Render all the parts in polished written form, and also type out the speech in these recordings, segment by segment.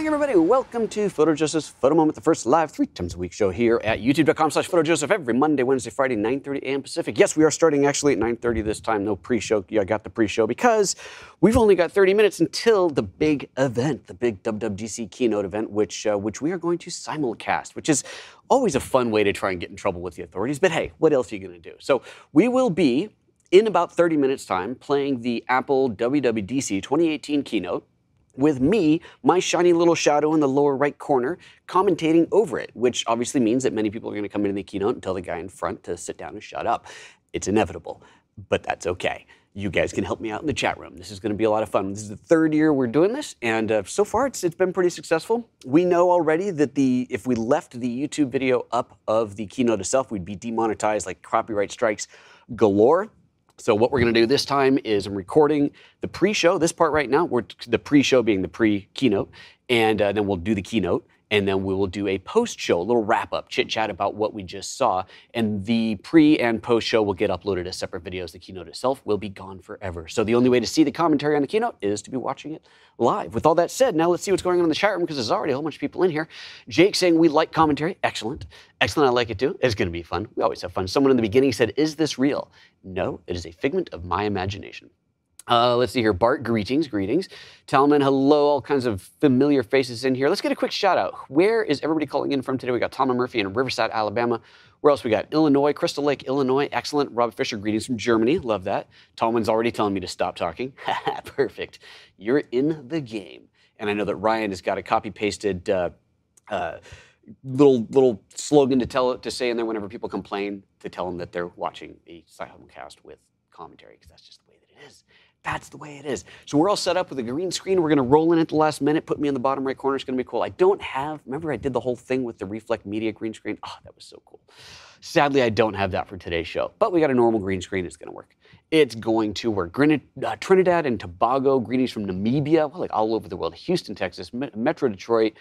morning, everybody. Welcome to PhotoJoseph's Photo Moment, the first live 3 times a week show here at youtube.com/PhotoJoseph every Monday, Wednesday, Friday, 9:30 a.m. Pacific. Yes, we are starting actually at 9:30 this time. No pre-show. Yeah, I got the pre-show because we've only got 30 minutes until the big event, the big WWDC Keynote event, which we are going to simulcast, which is always a fun way to try and get in trouble with the authorities. But hey, what else are you going to do? So we will be, in about 30 minutes time, playing the Apple WWDC 2018 Keynote, with me, my shiny little shadow in the lower right corner, commentating over it, which obviously means that many people are going to come into the keynote and tell the guy in front to sit down and shut up. It's inevitable, but that's okay. You guys can help me out in the chat room. This is going to be a lot of fun. This is the 3rd year we're doing this, and so far it's been pretty successful. We know already that if we left the YouTube video up of the keynote itself, we'd be demonetized, like copyright strikes galore. So what we're going to do this time is I'm recording the pre-show, this part right now, the pre-show being the pre-keynote, and then we'll do the keynote, and then we will do a post-show, a little wrap-up, chit-chat about what we just saw, and the pre- and post-show will get uploaded as separate videos. The keynote itself will be gone forever. So the only way to see the commentary on the keynote is to be watching it live. With all that said, now let's see what's going on in the chat room, because there's already a whole bunch of people in here. Jake saying we like commentary. Excellent. Excellent, I like it too. It's going to be fun. We always have fun. Someone in the beginning said, is this real? No, it is a figment of my imagination. Let's see here. Bart, greetings, greetings. Talman, hello, all kinds of familiar faces in here. Let's get a quick shout out. Where is everybody calling in from today? We got Tom and Murphy in Riverside, Alabama. Where else we got? Illinois, Crystal Lake, Illinois. Excellent. Rob Fisher, greetings from Germany. Love that. Talman's already telling me to stop talking. Perfect. You're in the game. And I know that Ryan has got a copy-pasted little slogan to say in there whenever people complain, to tell them that they're watching a simulcast with commentary, because that's just the way that it is. That's the way it is. So we're all set up with a green screen. We're going to roll in at the last minute. Put me in the bottom right corner. It's going to be cool. I don't have, remember I did the whole thing with the Reflect Media green screen? Oh, that was so cool. Sadly, I don't have that for today's show, but we got a normal green screen. It's going to work. It's going to work. Trinidad and Tobago, greetings from Namibia, well, like all over the world. Houston, Texas, Metro Detroit.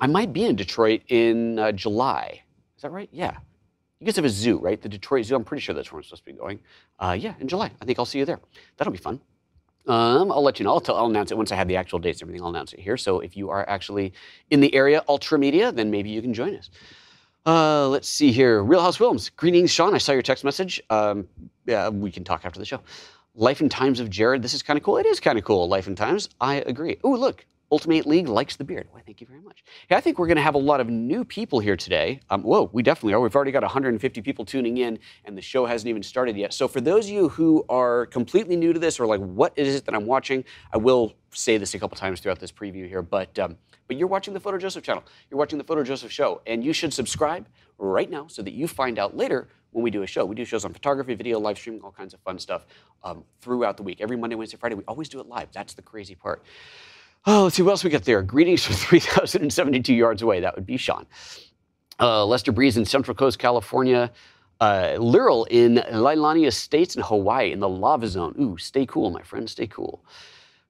I might be in Detroit in July. Is that right? Yeah. You guys have a zoo, right? The Detroit Zoo. I'm pretty sure that's where I'm supposed to be going. Yeah, in July. I think I'll see you there. That'll be fun. I'll let you know. I'll announce it once I have the actual dates and everything. I'll announce it here. So if you are actually in the area, Ultra Media, then maybe you can join us. Let's see here. Real House Films. Greetings, Sean. I saw your text message. Yeah, we can talk after the show. Life and Times of Jared. This is kind of cool. It is kind of cool. Life and Times. I agree. Oh, look. Ultimate League likes the beard. Why, thank you very much. Hey, I think we're going to have a lot of new people here today. Whoa, we definitely are. We've already got 150 people tuning in, and the show hasn't even started yet. So for those of you who are completely new to this, or like, what is it that I'm watching? I will say this a couple times throughout this preview here, but you're watching the PhotoJoseph channel. You're watching the PhotoJoseph show, and you should subscribe right now so that you find out later when we do a show. We do shows on photography, video, live streaming, all kinds of fun stuff throughout the week. Every Monday, Wednesday, Friday, we always do it live. That's the crazy part. Oh, let's see what else we got there. Greetings from 3,072 yards away. That would be Sean. Lester Breeze in Central Coast, California. Lyral in Lailani Estates in Hawaii in the lava zone. Ooh, stay cool, my friend. Stay cool.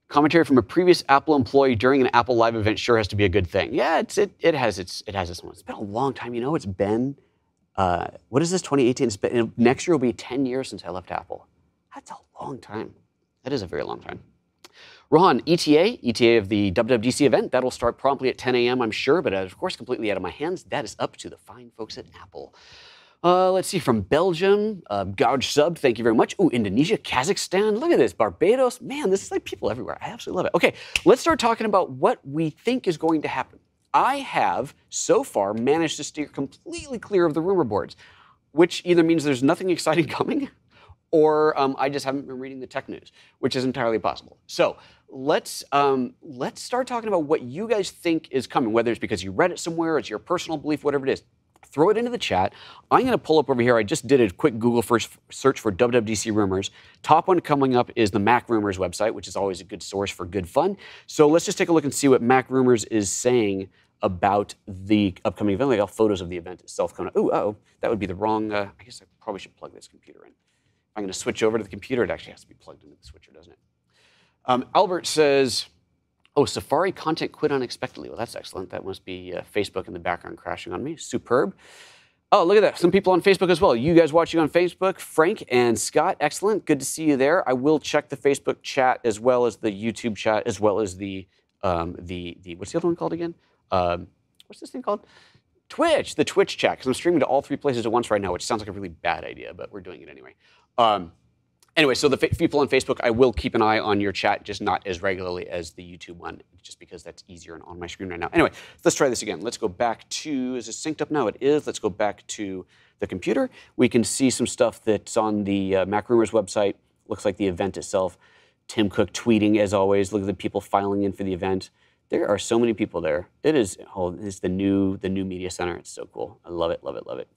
Commentary from a previous Apple employee during an Apple Live event sure has to be a good thing. Yeah, it has its one. It's been a long time. You know, it's been, what is this, 2018? Next year will be 10 years since I left Apple. That's a long time. That is a very long time. Rohan, ETA of the WWDC event, that'll start promptly at 10 a.m., I'm sure, but of course, completely out of my hands. That is up to the fine folks at Apple. Let's see, from Belgium, Gouge Sub, thank you very much. Ooh, Indonesia, Kazakhstan, look at this, Barbados. Man, this is like people everywhere. I absolutely love it. Okay, let's start talking about what we think is going to happen. I have, so far, managed to steer completely clear of the rumor boards, which either means there's nothing exciting coming, or I just haven't been reading the tech news, which is entirely possible. So let's start talking about what you guys think is coming, whether it's because you read it somewhere, it's your personal belief, whatever it is. Throw it into the chat. I'm going to pull up over here. I just did a quick Google search for WWDC rumors. Top one coming up is the Mac Rumors website, which is always a good source for good fun. So let's just take a look and see what Mac Rumors is saying about the upcoming event. I got photos of the event itself coming up. Ooh, uh-oh, that would be the wrong, I guess I probably should plug this computer in. I'm going to switch over to the computer. It actually has to be plugged into the switcher, doesn't it? Albert says, oh, Safari content quit unexpectedly. Well, that's excellent. That must be Facebook in the background crashing on me. Superb. Oh, look at that. Some people on Facebook as well. You guys watching on Facebook, Frank and Scott, excellent. Good to see you there. I will check the Facebook chat as well as the YouTube chat, as well as the what's the other one called again? What's this thing called? Twitch, the Twitch chat, because I'm streaming to all 3 places at once right now, which sounds like a really bad idea, but we're doing it anyway. Anyway, so the people on Facebook, I will keep an eye on your chat, just not as regularly as the YouTube one, just because that's easier and on my screen right now. Anyway, let's try this again. Let's go back to, is it synced up now? It is. Let's go back to the computer. We can see some stuff that's on the Mac Rumors website. Looks like the event itself. Tim Cook tweeting, as always. Look at the people filing in for the event. There are so many people there. It is, it's the new media center. It's so cool. I love it, love it, love it.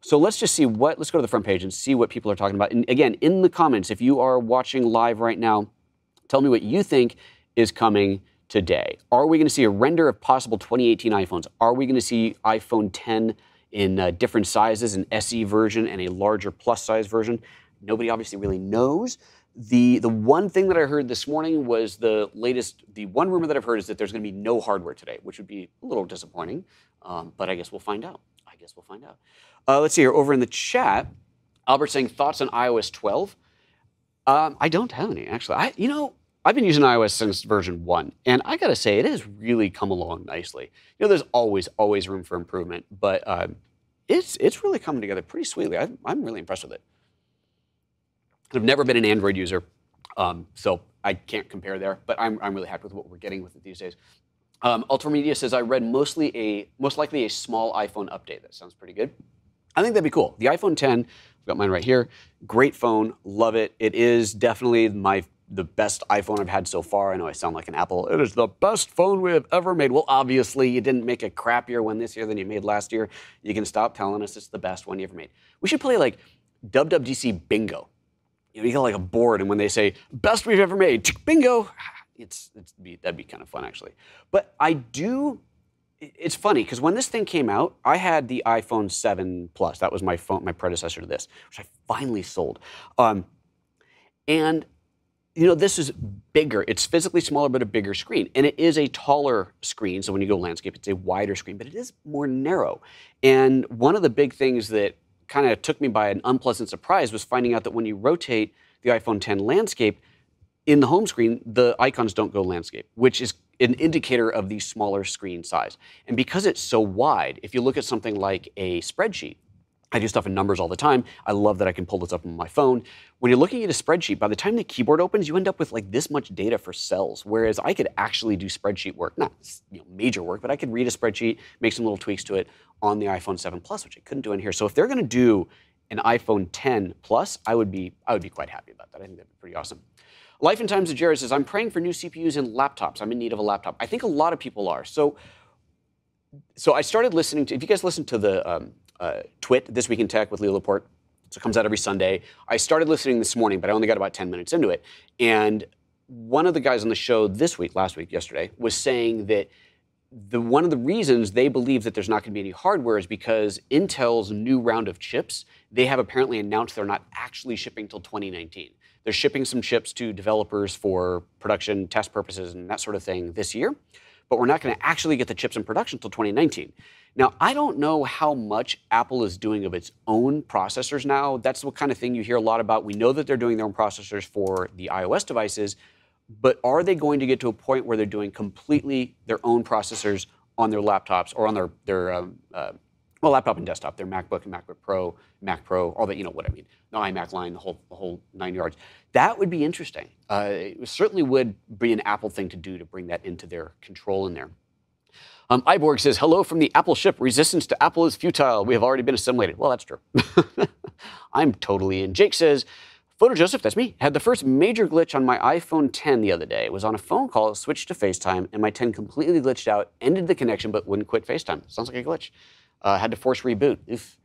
So let's just see let's go to the front page and see what people are talking about. And again, in the comments, if you are watching live right now, tell me what you think is coming today. Are we going to see a render of possible 2018 iPhones? Are we going to see iPhone 10 in different sizes, an SE version and a larger plus size version? Nobody obviously really knows. The one thing that I heard this morning was the one rumor that I've heard is that there's going to be no hardware today, which would be a little disappointing, but I guess we'll find out. Let's see here, over in the chat, Albert saying thoughts on iOS 12. I don't have any, actually. I've been using iOS since version 1, and I got to say, it has really come along nicely. There's always room for improvement, but it's really coming together pretty sweetly. I'm really impressed with it. I've never been an Android user, so I can't compare there, but I'm really happy with what we're getting with it these days. Ultramedia says, I read most likely a small iPhone update. That sounds pretty good. I think that'd be cool. The iPhone 10, I've got mine right here. Great phone, love it. It is definitely the best iPhone I've had so far. I know I sound like an Apple. It is the best phone we have ever made. Well, obviously, you didn't make a crappier one this year than you made last year. You can stop telling us it's the best one you ever made. We should play like WWDC bingo. You get like a board, and when they say, best we've ever made, bingo, that'd be kind of fun, actually. But it's funny, because when this thing came out, I had the iPhone 7 Plus. That was my predecessor to this, which I finally sold. And, this is bigger. It's physically smaller, but a bigger screen. And it is a taller screen, so when you go landscape, it's a wider screen, but it is more narrow. And one of the big things that kind of took me by an unpleasant surprise was finding out that when you rotate the iPhone 10 landscape, in the home screen, the icons don't go landscape, which is an indicator of the smaller screen size. And because it's so wide, if you look at something like a spreadsheet, I do stuff in numbers all the time. I love that I can pull this up on my phone. When you're looking at a spreadsheet, by the time the keyboard opens, you end up with like this much data for cells, whereas I could actually do spreadsheet work, not major work, but I could read a spreadsheet, make some little tweaks to it on the iPhone 7 Plus, which I couldn't do in here. So if they're going to do an iPhone 10 Plus, I would be quite happy about that. I think that'd be pretty awesome. Life and Times of Jared says, I'm praying for new CPUs in laptops. I'm in need of a laptop. I think a lot of people are. So I started listening to, if you guys listen to the Twit, This Week in Tech with Leo Laporte, so it comes out every Sunday. I started listening this morning, but I only got about 10 minutes into it. And one of the guys on the show yesterday, was saying that one of the reasons they believe that there's not going to be any hardware is because Intel's new round of chips, they have apparently announced they're not actually shipping until 2019. They're shipping some chips to developers for production test purposes and that sort of thing this year, but we're not going to actually get the chips in production until 2019. Now, I don't know how much Apple is doing of its own processors now. That's the kind of thing you hear a lot about. We know that they're doing their own processors for the iOS devices, but are they going to get to a point where they're doing completely their own processors on their laptops or on their laptop and desktop, their MacBook and MacBook Pro, Mac Pro, all that, you know what I mean, the iMac line, the whole 9 yards. That would be interesting. It certainly would be an Apple thing to do to bring that into their control in there. Iborg says, hello from the Apple ship. Resistance to Apple is futile. We have already been assimilated. Well, that's true. I'm totally in. Jake says, PhotoJoseph, that's me, had the first major glitch on my iPhone 10 the other day. It was on a phone call, switched to FaceTime, and my 10 completely glitched out, ended the connection, but wouldn't quit FaceTime. Sounds like a glitch. Had to force reboot. Have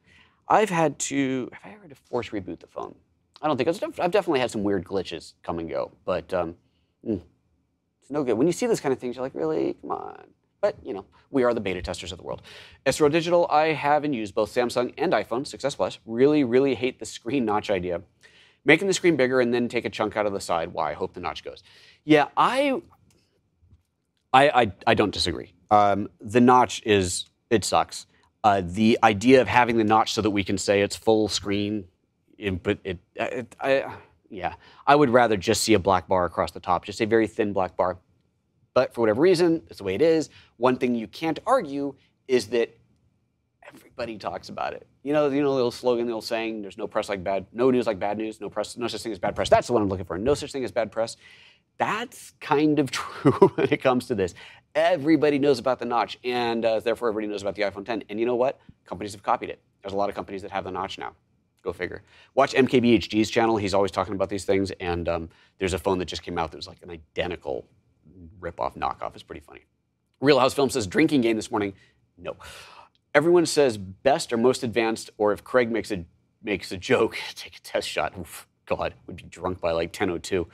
I ever had to force reboot the phone? I don't think. I've definitely had some weird glitches come and go, but it's no good. When you see this kind of things, you're like, really? Come on. But, we are the beta testers of the world. SRO Digital, I have and use both Samsung and iPhone, 6S Plus. Really, really hate the screen notch idea. Making the screen bigger and then take a chunk out of the side. Why? I hope the notch goes. Yeah, I don't disagree. The notch it sucks. The idea of having the notch so that we can say it's full screen, I would rather just see a black bar across the top, just a very thin black bar. But for whatever reason, that's the way it is. One thing you can't argue is that everybody talks about it. You know the little slogan, the old saying, there's no press like bad, no news like bad news, no such thing as bad press. That's the one I'm looking for. No such thing as bad press. That's kind of true when it comes to this. Everybody knows about the notch, and therefore everybody knows about the iPhone 10. And you know what? Companies have copied it. There's a lot of companies that have the notch now. Go figure. Watch MKBHD's channel. He's always talking about these things, and there's a phone that just came out that was like an identical rip-off knockoff. It's pretty funny. Real House Film says, drinking game this morning. No. Everyone says best or most advanced, or if Craig makes a joke, take a test shot. Oof, God, would be drunk by like 10:02.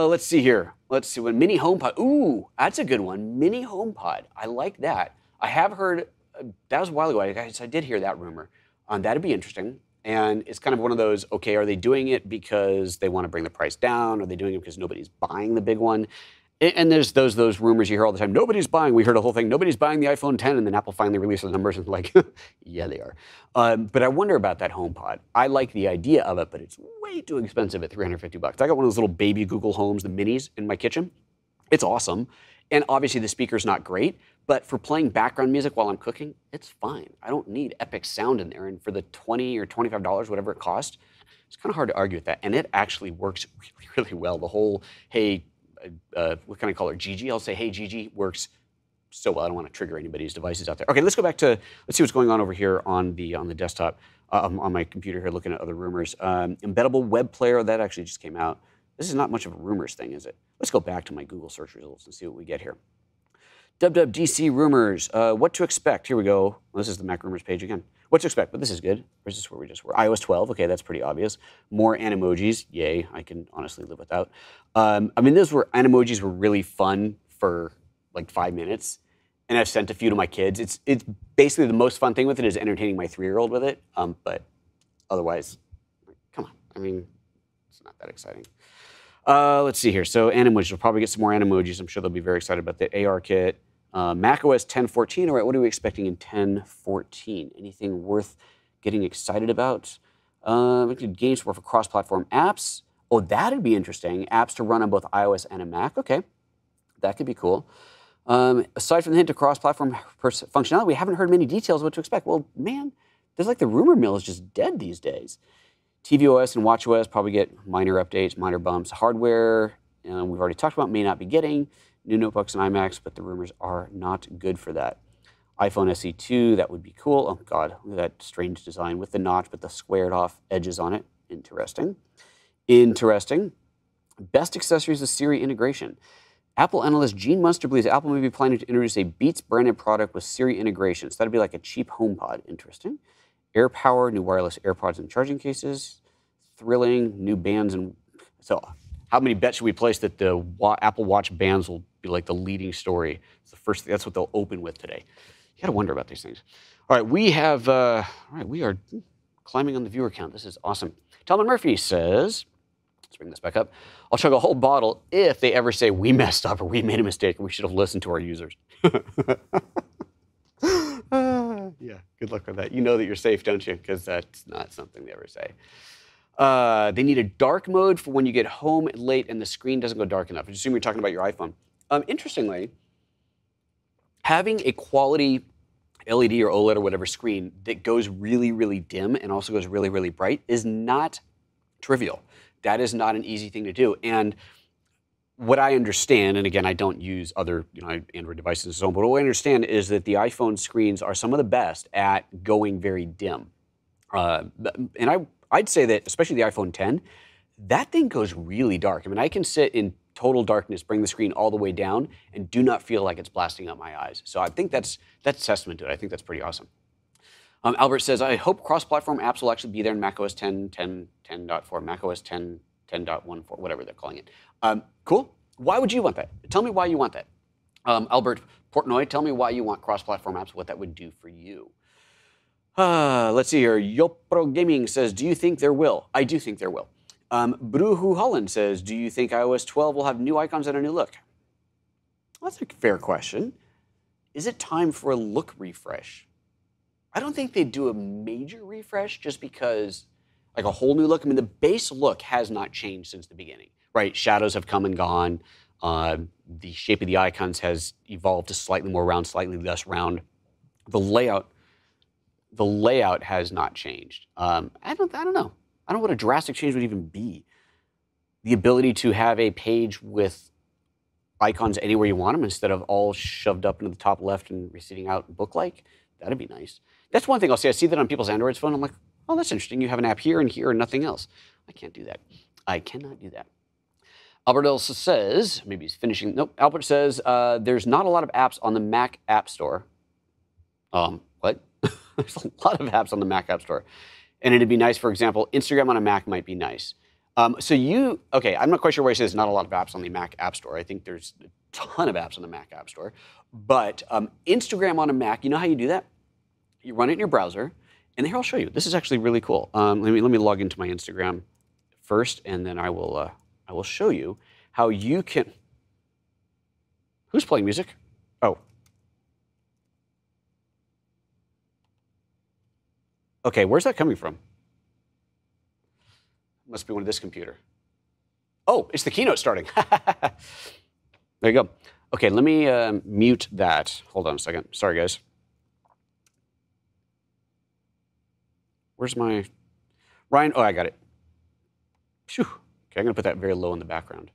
Let's see here. Let's see. What mini HomePod. Ooh, that's a good one. Mini HomePod. I like that. I have heard, that was a while ago. I did hear that rumor. That'd be interesting. And it's kind of one of those, okay, are they doing it because they want to bring the price down? Are they doing it because nobody's buying the big one? And there's those rumors you hear all the time. Nobody's buying. We heard a whole thing. Nobody's buying the iPhone 10. And then Apple finally releases the numbers and like, yeah, they are. But I wonder about that HomePod. I like the idea of it, but it's way too expensive at $350. I got one of those little baby Google Homes, the minis, in my kitchen. It's awesome. And obviously the speaker's not great, but for playing background music while I'm cooking, it's fine. I don't need epic sound in there. And for the $20 or $25, whatever it costs, it's kind of hard to argue with that. And it actually works really, really well. The whole, hey, what can I call her? Gigi. I'll say, hey, Gigi, works so well. I don't want to trigger anybody's devices out there. Okay, let's go back to, let's see what's going on over here on the desktop, on my computer here, looking at other rumors. Embeddable web player, that actually just came out. This is not much of a rumors thing, is it? Let's go back to my Google search results and see what we get here. WWDC rumors, what to expect. Here we go. Well, this is the Mac rumors page again. What to expect, but this is good. Or is this where we just were? iOS 12, okay, that's pretty obvious. More animojis, yay, I can honestly live without. I mean, animojis were really fun for like 5 minutes, and I've sent a few to my kids. It's basically the most fun thing with it is entertaining my 3-year-old with it, but otherwise, come on, I mean, it's not that exciting. Let's see here. So animojis, we'll probably get some more animojis. I'm sure they'll be very excited about the AR kit. macOS 10.14. All right, what are we expecting in 10.14? Anything worth getting excited about? Game support for cross-platform apps. Oh, that'd be interesting. Apps to run on both iOS and a Mac. Okay, that could be cool. Aside from the hint of cross-platform functionality, we haven't heard many details of what to expect. Well, man, there's like the rumor mill is just dead these days. tvOS and watchOS probably get minor updates, minor bumps. Hardware, we've already talked about, may not be getting. New notebooks and iMacs, but the rumors are not good for that. iPhone SE 2, that would be cool. Oh, God, look at that strange design with the notch, but the squared off edges on it. Interesting. Interesting. Best accessories with Siri integration. Apple analyst Gene Munster believes Apple may be planning to introduce a Beats branded product with Siri integration. So that'd be like a cheap HomePod. Interesting. AirPower, new wireless AirPods and charging cases. Thrilling, new bands. And so how many bets should we place that the Apple Watch bands will be like the leading story? It's the first thing, that's what they'll open with today. You gotta wonder about these things. All right, we are climbing on the viewer count. This is awesome. Talman Murphy says, let's bring this back up. I'll chug a whole bottle if they ever say we messed up or we made a mistake and we should have listened to our users. Yeah, good luck with that. You know that you're safe, don't you? Because that's not something they ever say. They need a dark mode for when you get home late and the screen doesn't go dark enough. I assume you're talking about your iPhone. Interestingly, having a quality LED or OLED or whatever screen that goes really, really dim and also goes really, really bright is not trivial. That is not an easy thing to do. And what I understand, and again, I don't use other Android devices and so on, but what I understand is that the iPhone screens are some of the best at going very dim. And I'd say that, especially the iPhone 10, that thing goes really dark. I mean, I can sit in total darkness, bring the screen all the way down, and do not feel like it's blasting out my eyes. So I think that's a testament to it. I think that's pretty awesome. Albert says, I hope cross-platform apps will actually be there in macOS 10, 10.4, macOS 10, 10.14, whatever they're calling it. Cool. Why would you want that? Tell me why you want that. Albert Portnoy, tell me why you want cross-platform apps, what that would do for you. Let's see here. Yopro Gaming says, do you think there will? I do think there will. Bruhu Holland says, do you think iOS 12 will have new icons and a new look? Well, that's a fair question. Is it time for a look refresh? I don't think they'd do a major refresh just because, like a whole new look. I mean, the base look has not changed since the beginning, right? Shadows have come and gone. The shape of the icons has evolved to slightly more round, slightly less round. The layout has not changed. I don't know. I don't know what a drastic change would even be. The ability to have a page with icons anywhere you want them instead of all shoved up into the top left and receding out book-like, that'd be nice. That's one thing I'll say. I see that on people's Android phone. I'm like, oh, that's interesting. You have an app here and here and nothing else. I can't do that. I cannot do that. Albert also says, maybe he's finishing. Nope. Albert says, there's not a lot of apps on the Mac App Store. What? There's a lot of apps on the Mac App Store. And it'd be nice, for example, Instagram on a Mac might be nice. Okay, I'm not quite sure why he says not a lot of apps on the Mac App Store. I think there's a ton of apps on the Mac App Store. But Instagram on a Mac, you know how you do that? You run it in your browser, and here I'll show you. This is actually really cool. Let me log into my Instagram first, and then I will show you how you can. Who's playing music? Oh. Okay, where's that coming from? Must be one of this computer. Oh, it's the keynote starting. There you go. Okay, let me mute that. Hold on a second. Sorry, guys. Where's my Ryan? Oh, I got it. Phew. Okay, I'm going to put that very low in the background.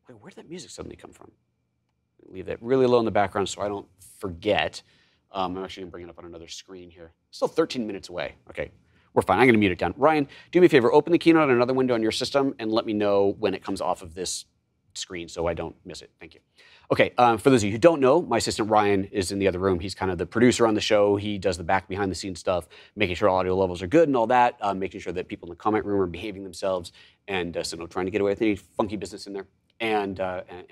Wait, where did that music suddenly come from? Leave that really low in the background so I don't forget. I'm actually going to bring it up on another screen here. Still 13 minutes away. Okay. We're fine. I'm going to mute it down. Ryan, do me a favor. Open the Keynote on another window on your system and let me know when it comes off of this screen so I don't miss it. Thank you. Okay, for those of you who don't know, my assistant Ryan is in the other room. He's kind of the producer on the show. He does the back behind-the-scenes stuff, making sure audio levels are good and all that, making sure that people in the comment room are behaving themselves, and so no trying to get away with any funky business in there. And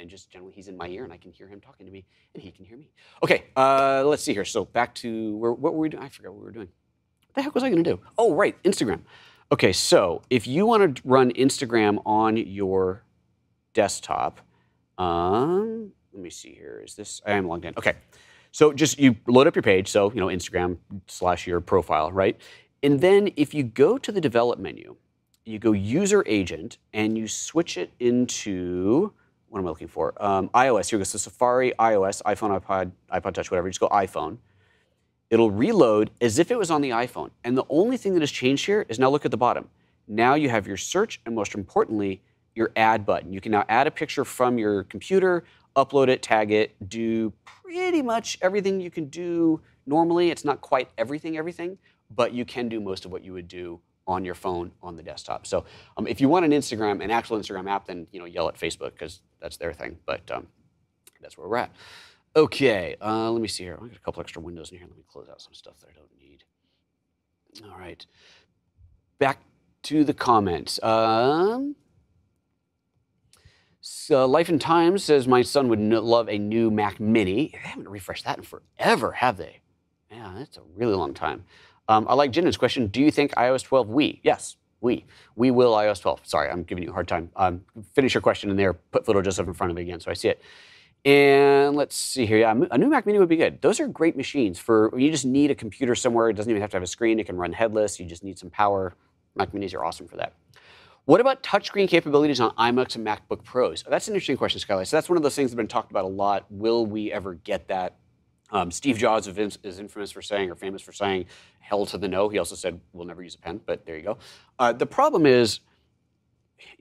just generally, he's in my ear, and I can hear him talking to me, and he can hear me. Okay, let's see here. So back to what were we doing? I forgot what we were doing. What the heck was I going to do? Oh, right, Instagram. Okay, so if you want to run Instagram on your desktop, let me see here. Is this? I am logged in. Okay, so just you load up your page. So Instagram / your profile, right? And then if you go to the develop menu, you go user agent, and you switch it into what am I looking for? iOS. Here goes the Safari, iOS, iPhone, iPod Touch, whatever. Just go iPhone. It'll reload as if it was on the iPhone. And the only thing that has changed here is now look at the bottom. Now you have your search and most importantly, your add button. You can now add a picture from your computer, upload it, tag it, do pretty much everything you can do normally. It's not quite everything, but you can do most of what you would do on your phone on the desktop. So if you want an actual Instagram app, then yell at Facebook because that's their thing. But that's where we're at. Okay, let me see here. I've got a couple extra windows in here. Let me close out some stuff that I don't need. All right, back to the comments. So Life and Times says, my son would love a new Mac Mini. They haven't refreshed that in forever, have they? Yeah, that's a really long time. I like Jinnen's question. Do you think iOS 12 we? Yes, we will iOS 12. Sorry, I'm giving you a hard time. Finish your question in there. Put PhotoJoseph in front of it again so I see it. And let's see here. Yeah, a new Mac Mini would be good. Those are great machines for you just need a computer somewhere. It doesn't even have to have a screen. It can run headless. You just need some power. Mac Minis are awesome for that. What about touchscreen capabilities on iMacs and MacBook Pros? That's an interesting question, Skylight. So that's one of those things that have been talked about a lot. Will we ever get that? Steve Jobs is infamous for saying, or famous for saying, hell to the no. He also said, we'll never use a pen, but there you go. The problem is,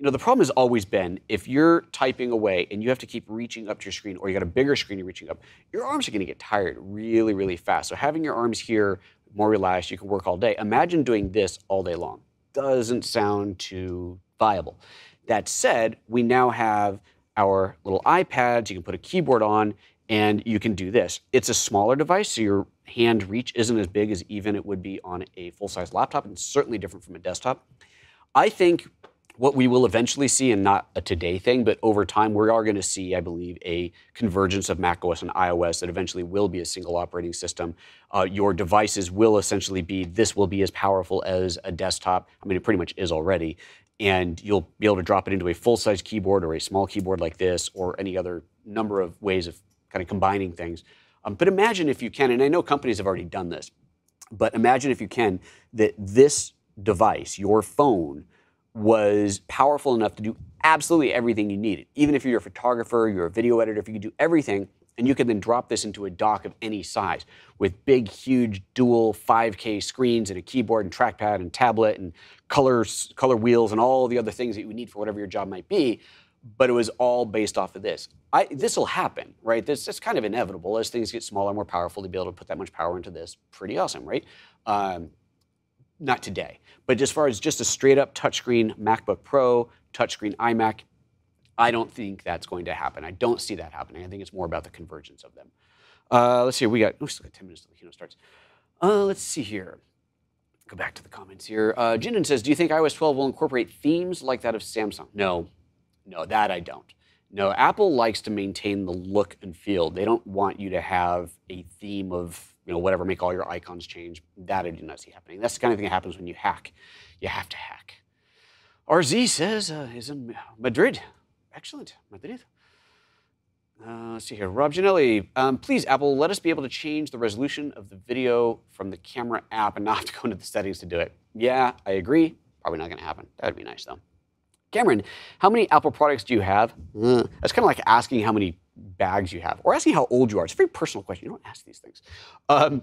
the problem has always been, if you're typing away and you have to keep reaching up to your screen, or you got a bigger screen you're reaching up, your arms are going to get tired really, really fast. So having your arms here more relaxed, you can work all day. Imagine doing this all day long. Doesn't sound too viable. That said, we now have our little iPads. You can put a keyboard on, and you can do this. It's a smaller device, so your hand reach isn't as big as even it would be on a full-size laptop, and certainly different from a desktop. I think what we will eventually see, and not a today thing, but over time, we are going to see, I believe, a convergence of macOS and iOS that eventually will be a single operating system. Your devices will essentially this will be as powerful as a desktop. I mean, it pretty much is already. And you'll be able to drop it into a full-size keyboard or a small keyboard like this, or any other number of ways of kind of combining things. But imagine if you can, and I know companies have already done this, but imagine if you can, that this device, your phone, was powerful enough to do absolutely everything you need. Even if you're a photographer, you're a video editor, if you can do everything, and you can then drop this into a dock of any size with big, huge, dual 5K screens and a keyboard and trackpad and tablet and color wheels and all the other things that you would need for whatever your job might be. But it was all based off of this. This will happen, right? It's kind of inevitable as things get smaller, more powerful, to be able to put that much power into this. Pretty awesome, right? Not today. But as far as just a straight up touchscreen MacBook Pro, touchscreen iMac, I don't think that's going to happen. I don't see that happening. I think it's more about the convergence of them. Let's see, we still got 10 minutes till the keynote starts. Let's see here. Go back to the comments here. Jinan says, do you think iOS 12 will incorporate themes like that of Samsung? No, that I don't. No, Apple likes to maintain the look and feel. They don't want you to have a theme of, whatever, make all your icons change. That I do not see happening. That's the kind of thing that happens when you hack. You have to hack. RZ says, is in Madrid. Excellent, Madrid. Let's see here. Rob Janelli, please, Apple, let us be able to change the resolution of the video from the camera app and not have to go into the settings to do it. Yeah, I agree. Probably not going to happen. That would be nice, though. Cameron, how many Apple products do you have? That's kind of like asking how many bags you have, or asking how old you are. It's a very personal question. You don't ask these things. And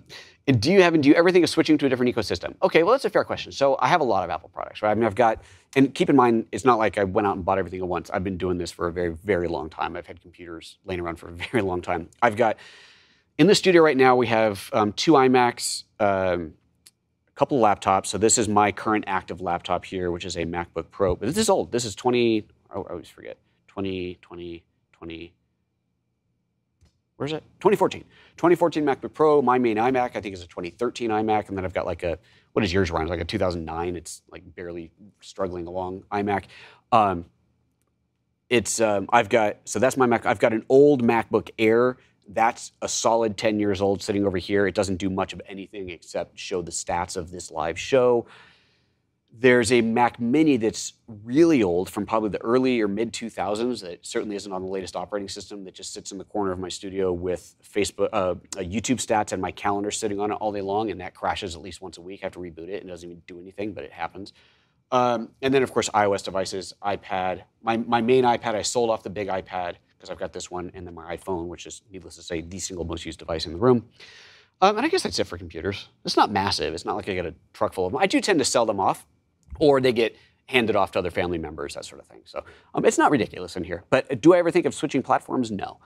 do you ever think of switching to a different ecosystem? Okay, well, that's a fair question. So I have a lot of Apple products, right? I mean, I've got, and keep in mind, it's not like I went out and bought everything at once. I've been doing this for a very, very long time. I've had computers laying around for a very long time. I've got, in the studio right now, we have 2 iMacs, a couple of laptops. So this is my current active laptop here, which is a MacBook Pro. But this is old. This is I always forget. 2014. 2014 MacBook Pro. My main iMac, I think, is a 2013 iMac. And then I've got like what is yours, Ryan? It's like a 2009. It's like barely struggling along iMac. So that's my Mac. I've got an old MacBook Air. That's a solid 10 years old sitting over here. It doesn't do much of anything except show the stats of this live show. There's a Mac Mini that's really old from probably the early or mid 2000s that certainly isn't on the latest operating system, that just sits in the corner of my studio with Facebook, YouTube stats and my calendar sitting on it all day long, and that crashes at least once a week. I have to reboot it. It doesn't even do anything, but it happens. And then, of course, iOS devices, iPad. My main iPad, I sold off the big iPad because I've got this one, and then my iPhone, which is, needless to say, the single most used device in the room. And I guess that's it for computers. It's not massive. It's not like I got a truck full of them. I do tend to sell them off, or they get handed off to other family members, that sort of thing. So it's not ridiculous in here. But do I ever think of switching platforms? No.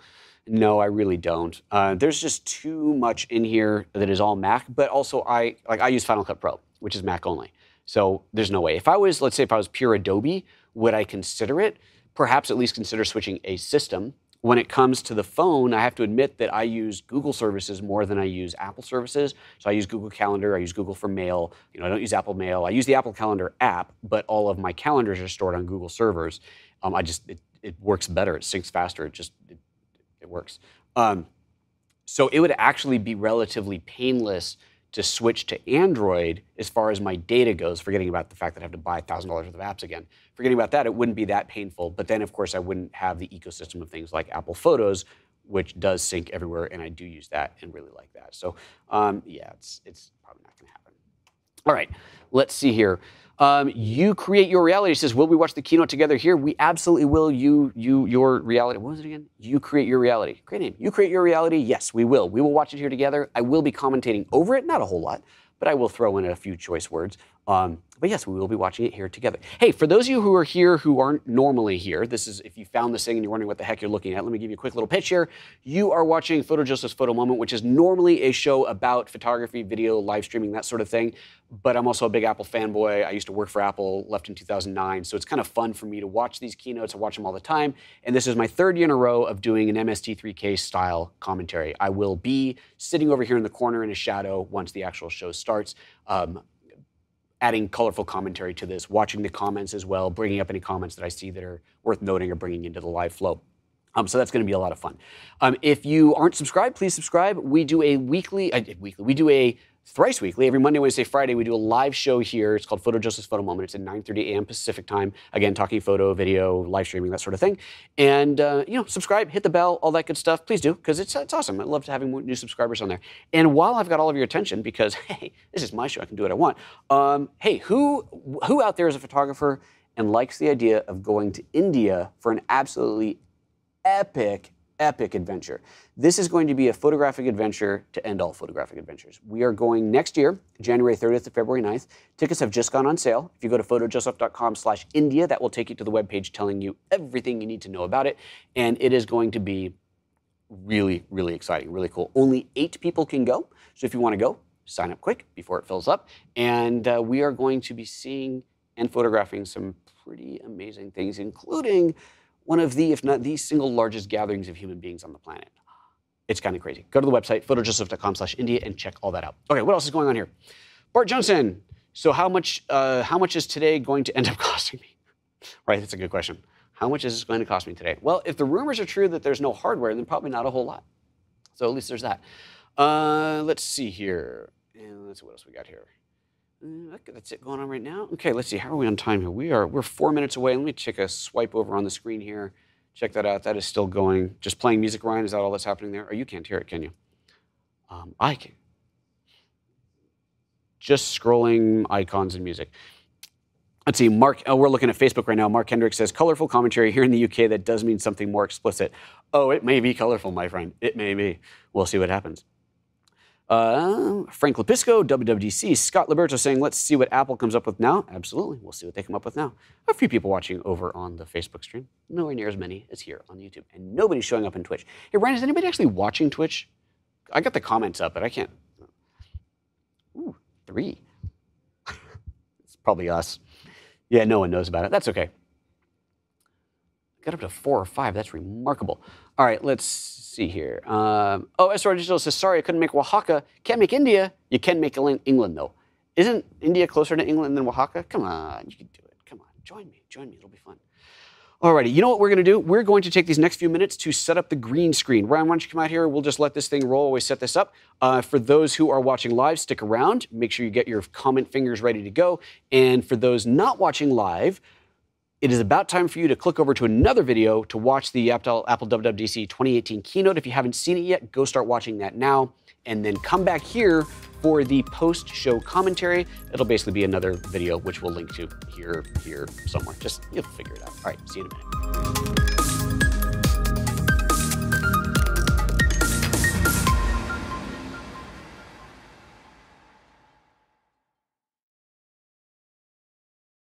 No, I really don't. There's just too much in here that is all Mac, but also I use Final Cut Pro, which is Mac only. So there's no way. Let's say if I was pure Adobe, would I consider it? Perhaps at least consider switching a system. When it comes to the phone, I have to admit that I use Google services more than I use Apple services. So I use Google Calendar, I use Google for Mail. I don't use Apple Mail. I use the Apple Calendar app, but all of my calendars are stored on Google servers. It works better. It syncs faster. It works. So it would actually be relatively painless to switch to Android as far as my data goes, forgetting about the fact that I have to buy $1,000 worth of apps again. Forgetting about that, it wouldn't be that painful. But then, of course, I wouldn't have the ecosystem of things like Apple Photos, which does sync everywhere, and I do use that and really like that. So, yeah, it's probably not going to happen. All right, let's see here. You create your reality. Says, will we watch the keynote together here? We absolutely will. Your reality. What was it again? You create your reality. Great name. You create your reality. Yes, we will. We will watch it here together. I will be commentating over it. Not a whole lot, but I will throw in a few choice words. But yes, we will be watching it here together. Hey, for those of you who are here who aren't normally here, this is, if you found this thing and you're wondering what the heck you're looking at, let me give you a quick little pitch here. You are watching PhotoJoseph's Photo Moment, which is normally a show about photography, video, live streaming, that sort of thing. But I'm also a big Apple fanboy. I used to work for Apple, left in 2009. So it's kind of fun for me to watch these keynotes. I watch them all the time. And this is my 3rd year in a row of doing an MST3K style commentary. I will be sitting over here in the corner in a shadow once the actual show starts. Adding colorful commentary to this, watching the comments as well, bringing up any comments that I see that are worth noting or bringing into the live flow. So that's going to be a lot of fun. If you aren't subscribed, please subscribe. We do a we do a thrice weekly, every Monday, Wednesday, Friday, we do a live show here. It's called PhotoJoseph's Photo Moment. It's at 9:30 a.m. Pacific time. Again, talking photo, video, live streaming, that sort of thing. And subscribe, hit the bell, all that good stuff. Please do, because it's awesome. I love having new subscribers on there. And while I've got all of your attention, because hey, this is my show, I can do what I want. Hey, who out there is a photographer and likes the idea of going to India for an absolutely epic adventure. This is going to be a photographic adventure to end all photographic adventures. We are going next year, January 30th to February 9th. Tickets have just gone on sale. If you go to PhotoJoseph.com/India, that will take you to the webpage telling you everything you need to know about it. And it is going to be really, really exciting, really cool. Only 8 people can go. So if you want to go, sign up quick before it fills up. And we are going to be seeing and photographing some pretty amazing things, including one of the, if not the single largest gatherings of human beings on the planet. It's kind of crazy. Go to the website, photojoseph.com/India, and check all that out. Okay, what else is going on here? Bart Johnson. So how much is today going to end up costing me? Right, that's a good question. How much is this going to cost me today? Well, if the rumors are true that there's no hardware, then probably not a whole lot. So at least there's that. Let's see here. And let's see what else we got here. Okay, that's it going on right now. Okay, let's see. How are we on time here? We're 4 minutes away. Let me take a swipe over on the screen here. Check that out. That is still going. Just playing music, Ryan. Is that all that's happening there? Or you can't hear it, can you? I can. Just scrolling icons and music. Let's see. Mark. Oh, we're looking at Facebook right now. Mark Hendrick says, colorful commentary here in the UK that does mean something more explicit. Oh, it may be colorful, my friend. It may be. We'll see what happens. Frank Lepisco, WWDC. Scott Liberto saying, let's see what Apple comes up with now. Absolutely. We'll see what they come up with now. A few people watching over on the Facebook stream. Nowhere near as many as here on YouTube. And nobody's showing up in Twitch. Hey, Ryan, is anybody actually watching Twitch? I got the comments up, but I can't. Ooh, 3. It's probably us. Yeah, no one knows about it. That's okay. Got up to 4 or 5. That's remarkable. All right, let's see here. SR Digital says, sorry, I couldn't make Oaxaca. Can't make India. You can make England, though. Isn't India closer to England than Oaxaca? Come on, you can do it. Come on, join me. It'll be fun. All righty, you know what we're going to do? We're going to take these next few minutes to set up the green screen. Ryan, why don't you come out here? We'll just let this thing roll while we set this up. For those who are watching live, stick around. Make sure you get your comment fingers ready to go. And for those not watching live, it is about time for you to click over to another video to watch the Apple WWDC 2018 keynote. If you haven't seen it yet, go start watching that now, and then come back here for the post-show commentary. It'll basically be another video, which we'll link to here somewhere. Just, you'll figure it out. All right, see you in a minute.